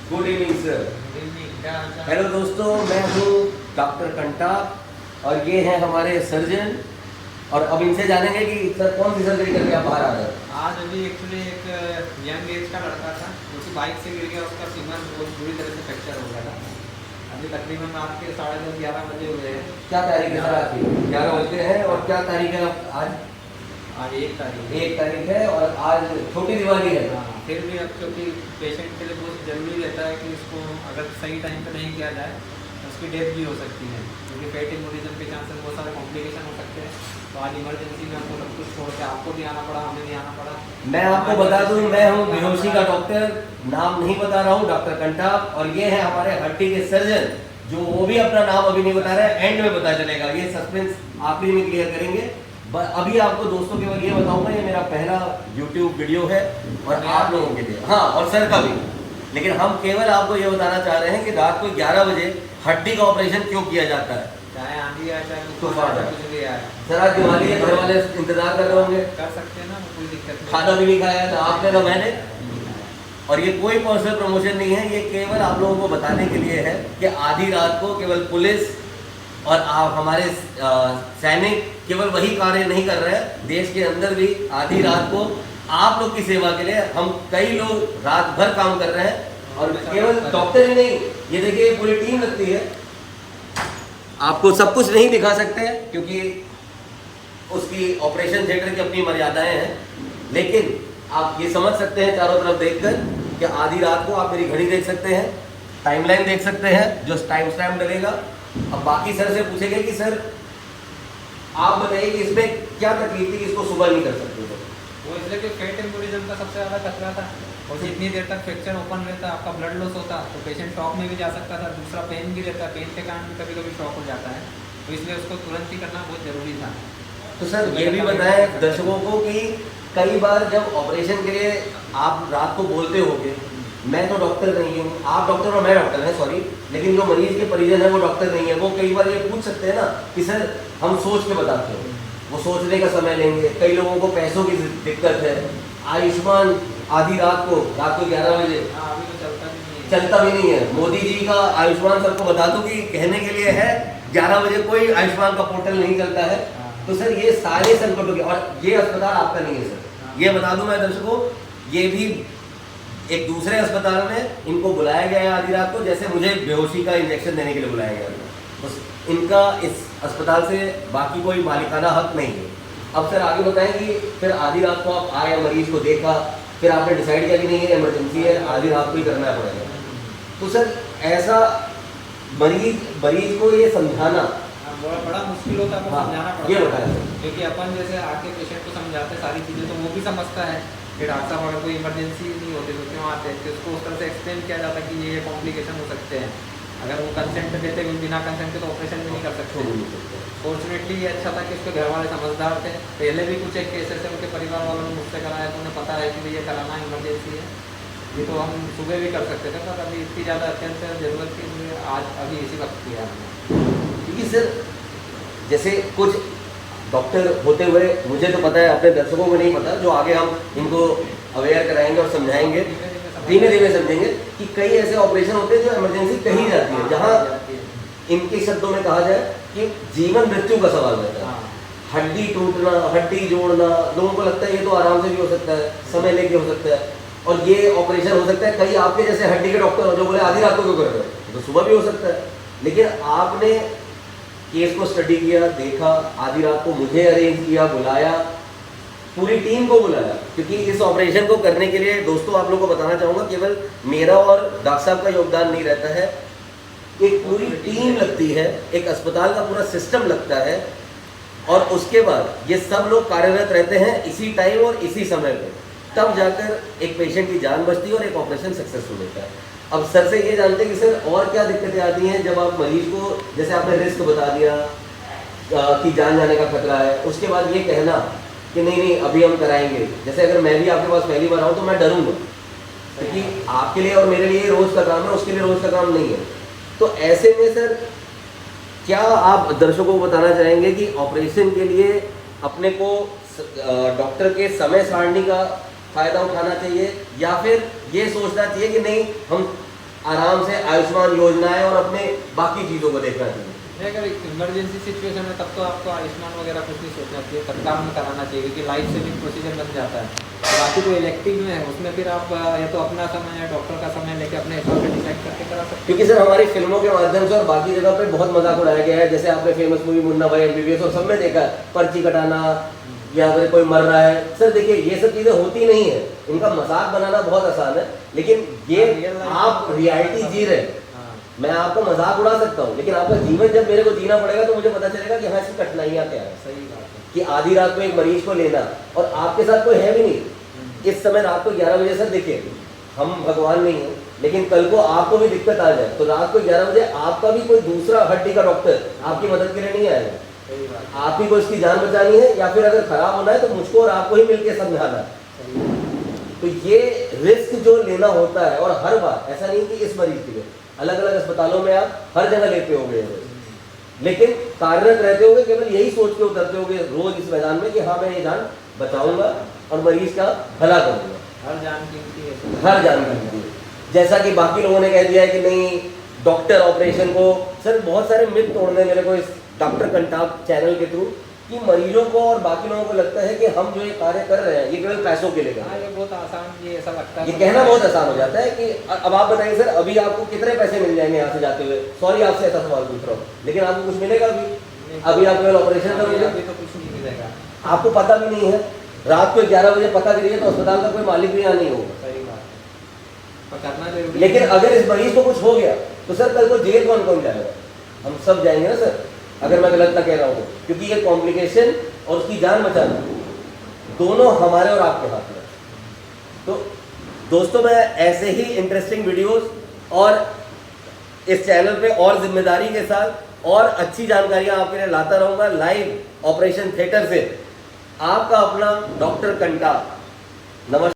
Good evening sir. Good evening, क्या हाल चाल? Hello दोस्तों, मैं हूँ डॉक्टर कंटा और ये हैं हमारे सर्जन। और अब इनसे जानेंगे कि सर कौन सी सर्जरी करके आप बाहर आ रहे हैं। आज अभी एक्चुअली एक यंग एज का लड़का था जो कि बाइक से गिर गया, उसका फीमर बहुत बुरी तरह से फ्रैक्चर हो गया था। अभी तकरीबन आपके 10:30-11 बजे हुए हैं। क्या तारीख है सर आपकी? 11 बजे है। और क्या तारीख है आज? आज 1 तारीख 1 तारीख है और आज छोटी दिवाली है। हाँ, फिर भी अब क्योंकि पेशेंट के लिए बहुत ज़रूरी रहता है कि इसको अगर सही टाइम पे नहीं किया जाए तो उसकी डेथ भी हो सकती है, क्योंकि फैट एम्बोलिज्म के चांसेस बहुत सारे कॉम्प्लिकेशन हो सकते हैं। तो आज इमरजेंसी में हमको सब कुछ छोड़ के आपको भी आना पड़ा, हमें भी आना पड़ा। मैं आपको बता दूं, मैं हूं बेहोशी का डॉक्टर, नाम नहीं बता रहा हूं, डॉक्टर कंटा। और ये है हमारे हड्डी के सर्जन, जो वो भी अपना नाम अभी नहीं बता रहा है, एंड में पता चलेगा। ये सस्पेंस आखिरी में क्लियर करेंगे। अभी आपको दोस्तों केवल ये बताऊंगा, ये मेरा पहला YouTube वीडियो है और आप लोगों के लिए, हाँ, और सर का भी। लेकिन हम केवल आपको ये बताना चाह रहे हैं कि रात को 11 बजे हड्डी का ऑपरेशन क्यों किया जाता है। चाहे आंधी आए, चाहे तूफान आए, कुछ भी आए। सर आज दिवाली है, घर वाले इंतजार कर रहे होंगे, कर सकते हैं ना, कोई दिक्कत नहीं। खाना भी नहीं खाया था आपने ना मैंने। और ये कोई पर्सनल प्रमोशन नहीं है, ये केवल आप लोगों को बताने के लिए है कि आधी रात को केवल पुलिस और आप हमारे सैनिक केवल वही कार्य नहीं कर रहे हैं, देश के अंदर भी आधी रात को आप लोग की सेवा के लिए हम कई लोग रात भर काम कर रहे हैं। और केवल डॉक्टर ही नहीं, ये देखिए पूरी टीम लगती है। आपको सब कुछ नहीं दिखा सकते क्योंकि उसकी ऑपरेशन थिएटर की अपनी मर्यादाएं हैं, लेकिन आप ये समझ सकते हैं चारों तरफ देखकर कि आधी रात को आप मेरी घड़ी देख सकते हैं, टाइमलाइन देख सकते हैं, जो टाइम स्टैम्प डलेगा। अब बाकी सर से पूछेंगे कि सर आप बताइए कि इसमें क्या तकलीफ थी कि इसको सुबह नहीं कर सकते थे। वो इसलिए कि फैट एम्बोलिज्म का सबसे ज़्यादा खतरा था, और जितनी देर तक फ्रैक्चर ओपन रहता, आपका ब्लड लॉस होता तो पेशेंट शॉक में भी जा सकता था। दूसरा पेन भी रहता, पेन के कारण भी कभी कभी शॉक हो जाता है, तो इसलिए उसको तुरंत ही करना बहुत ज़रूरी था। तो सर ये भी बताएं दर्शकों को कि कई बार जब ऑपरेशन के लिए आप रात को बोलते होगे, मैं तो डॉक्टर नहीं हूँ, आप डॉक्टर और मैं डॉक्टर हैं, सॉरी, लेकिन जो मरीज के परिजन है वो डॉक्टर नहीं है, वो कई बार ये पूछ सकते हैं ना कि सर हम सोच के बताते हैं, वो सोचने का समय लेंगे। कई लोगों को पैसों की दिक्कत है, आयुष्मान आधी रात को 11 बजे हाँ, अभी तो चलता भी नहीं है। चलता भी नहीं है। मोदी जी का आयुष्मान सर को बता दूं कि कहने के लिए है, 11 बजे कोई आयुष्मान का पोर्टल नहीं चलता है। तो सर ये सारे संकटों के, और ये अस्पताल आपका नहीं है सर, ये बता दूं मैं दर्शकों, ये भी एक दूसरे अस्पताल में इनको बुलाया गया है आधी रात को, जैसे मुझे बेहोशी का इंजेक्शन देने के लिए बुलाया गया था। बस इनका इस अस्पताल से बाकी कोई मालिकाना हक नहीं है। अब सर आगे बताएं कि फिर आधी रात को आप आए, मरीज को देखा, फिर आपने डिसाइड किया कि नहीं ये इमरजेंसी है, आधी रात को ही करना पड़ेगा। तो सर ऐसा मरीज को ये समझाना बड़ा मुश्किल होता है, हाँ, समझाना ये पड़ता बताया है, सर। क्योंकि अपन जैसे आके पेशेंट को समझाते सारी चीज़ें तो वो भी समझता है कि डॉक्टर साहब अगर कोई इमरजेंसी नहीं होती तो क्यों आते हैं, कि उसको उस तरह से एक्सप्लेन किया जाता है कि ये कॉम्प्लिकेशन हो सकते हैं। अगर वो कंसेंट देते हुए बिना कंसेंट के तो ऑपरेशन भी नहीं कर सकते। फॉर्चुनेटली ये अच्छा था कि उसके घर वाले समझदार थे। पहले भी कुछ एक केस ऐसे उनके परिवार वालों ने मुझसे कराया तो उन्हें पता है कि भैया कराना इमरजेंसी है, ये तो हम सुबह भी कर सकते थे, पर अभी इतनी ज़्यादा अत्यंत ज़रूरत थी इसलिए आज अभी इसी वक्त किया हमने। क्योंकि सर जैसे कुछ डॉक्टर होते हुए, मुझे तो पता है, अपने दर्शकों को नहीं पता, जो आगे हम इनको अवेयर कराएंगे और समझाएंगे, धीरे धीरे समझेंगे कि कई ऐसे ऑपरेशन होते हैं जो इमरजेंसी कही जाती है, जहाँ इनके शब्दों में कहा जाए कि जीवन मृत्यु का सवाल रहता है। हड्डी टूटना, हड्डी जोड़ना, लोगों को लगता है ये तो आराम से भी हो सकता है, समय लेके हो सकता है, और ये ऑपरेशन हो सकता है। कई आपके जैसे हड्डी के डॉक्टर जो बोले आधी रात को क्यों कर रहे हैं, तो सुबह भी हो सकता है। लेकिन आपने केस को स्टडी किया, देखा, आधी रात को मुझे अरेंज किया, बुलाया, पूरी टीम को बुलाया, क्योंकि इस ऑपरेशन को करने के लिए दोस्तों आप लोगों को बताना चाहूँगा केवल मेरा और डॉक्टर साहब का योगदान नहीं रहता है, एक पूरी टीम लगती है, एक अस्पताल का पूरा सिस्टम लगता है, और उसके बाद ये सब लोग कार्यरत रहते हैं इसी टाइम और इसी समय पे, तब जाकर एक पेशेंट की जान बचती है और एक ऑपरेशन सक्सेसफुल होता है। अब सर से ये जानते हैं कि सर और क्या दिक्कतें आती हैं जब आप मरीज को, जैसे आपने रिस्क बता दिया कि जान जाने का खतरा है, उसके बाद ये कहना कि नहीं नहीं अभी हम कराएंगे। जैसे अगर मैं भी आपके पास पहली बार आऊँ तो मैं डरूंगा, क्योंकि आपके लिए और मेरे लिए रोज़ का काम है, उसके लिए रोज़ का काम नहीं है। तो ऐसे में सर क्या आप दर्शकों को बताना चाहेंगे कि ऑपरेशन के लिए अपने को डॉक्टर के समय सारणी का फ़ायदा उठाना चाहिए, या फिर ये सोचना चाहिए कि नहीं हम आराम से आयुष्मान योजनाएं और अपने बाकी चीज़ों को देखना चाहिए। अगर इमरजेंसी सिचुएशन है तब तो आपको आयुष्मान वगैरह कुछ नहीं सोचना चाहिए, तत्काल में कराना चाहिए, क्योंकि लाइफ सेविंग प्रोसीजर बन जाता है। बाकी जो इलेक्टिव में है उसमें फिर आप या तो अपना समय या डॉक्टर का समय लेके अपने हिसाब से डिसाइड करके करा सकते हैं। क्योंकि सर हमारी फिल्मों के माध्यम से और बाकी जगह पे बहुत मजाक उड़ाया गया है, जैसे आपने फेमस मूवी मुन्ना भाई एमबीबीएस और सब में देखा है, पर्ची कटाना या फिर कोई मर रहा है। सर देखिए ये सब चीज़ें होती नहीं है, इनका मजाक बनाना बहुत आसान है, लेकिन ये आप रियलिटी जी रहे हैं। मैं आपका मजाक उड़ा सकता हूँ, लेकिन आपका जीवन जब मेरे को जीना पड़ेगा तो मुझे पता चलेगा कि हाँ इसकी कठिनाइयाँ क्या है। सही बात है कि आधी रात को एक मरीज को लेना और आपके साथ कोई है भी नहीं, इस समय रात को 11 बजे। सर देखिए हम भगवान नहीं हैं, लेकिन कल को आपको भी दिक्कत आ जाए तो रात को 11 बजे आपका भी कोई दूसरा हड्डी का डॉक्टर आपकी मदद के लिए नहीं आएगा। सही बात है। आप ही को इसकी जान बचानी है या फिर अगर खराब होना है तो मुझको और आपको ही मिलकर समझाना है। सही बात है। तो ये रिस्क जो लेना होता है, और हर बार ऐसा नहीं कि इस मरीज के लिए, अलग अलग अस्पतालों में आप हर जगह लेते होंगे, लेकिन कार्यरत रहते होंगे, केवल यही सोच के उतरते होंगे रोज इस मैदान में कि हाँ मैं ये जान बचाऊंगा और मरीज का भला करूंगा। हर जान कीमती है, हर जान कीमती है। जैसा कि बाकी लोगों ने कह दिया है कि नहीं डॉक्टर ऑपरेशन को, सर बहुत सारे मिथ तोड़ने मेरे को इस डॉक्टर कंटाप चैनल के थ्रू, कि मरीजों को और बाकी लोगों को लगता है कि हम जो ये कार्य कर रहे हैं ये केवल पैसों के लिए कर रहे हैं। ये बहुत आसान, ये ऐसा लगता है, ये कहना बहुत आसान हो जाता है कि अब आप बताइए सर अभी आपको कितने पैसे मिल जाएंगे यहाँ से जाते हुए। सॉरी आपसे ऐसा सवाल पूछ रहा हूँ, लेकिन आपको कुछ मिलेगा अभी आप केवल ऑपरेशन करोगे, अभी तो कुछ नहीं मिलेगा। आपको पता भी नहीं है, रात को 11 बजे पता करिए तो अस्पताल का कोई मालिक भी यहाँ नहीं होगा। सही बात है, पर करना जरूरी। लेकिन अगर इस मरीज को कुछ हो गया तो सर कल को जेल कौन कौन जाएगा? हम सब जाएंगे ना सर, अगर मैं गलत ना कह रहा हूँ, क्योंकि ये कॉम्प्लिकेशन और उसकी जान बचाना दोनों हमारे और आपके हाथ में। तो दोस्तों मैं ऐसे ही इंटरेस्टिंग वीडियोस और इस चैनल पे और जिम्मेदारी के साथ और अच्छी जानकारियां आपके लिए लाता रहूंगा लाइव ऑपरेशन थिएटर से। आपका अपना डॉक्टर कंटाप। नमस्कार।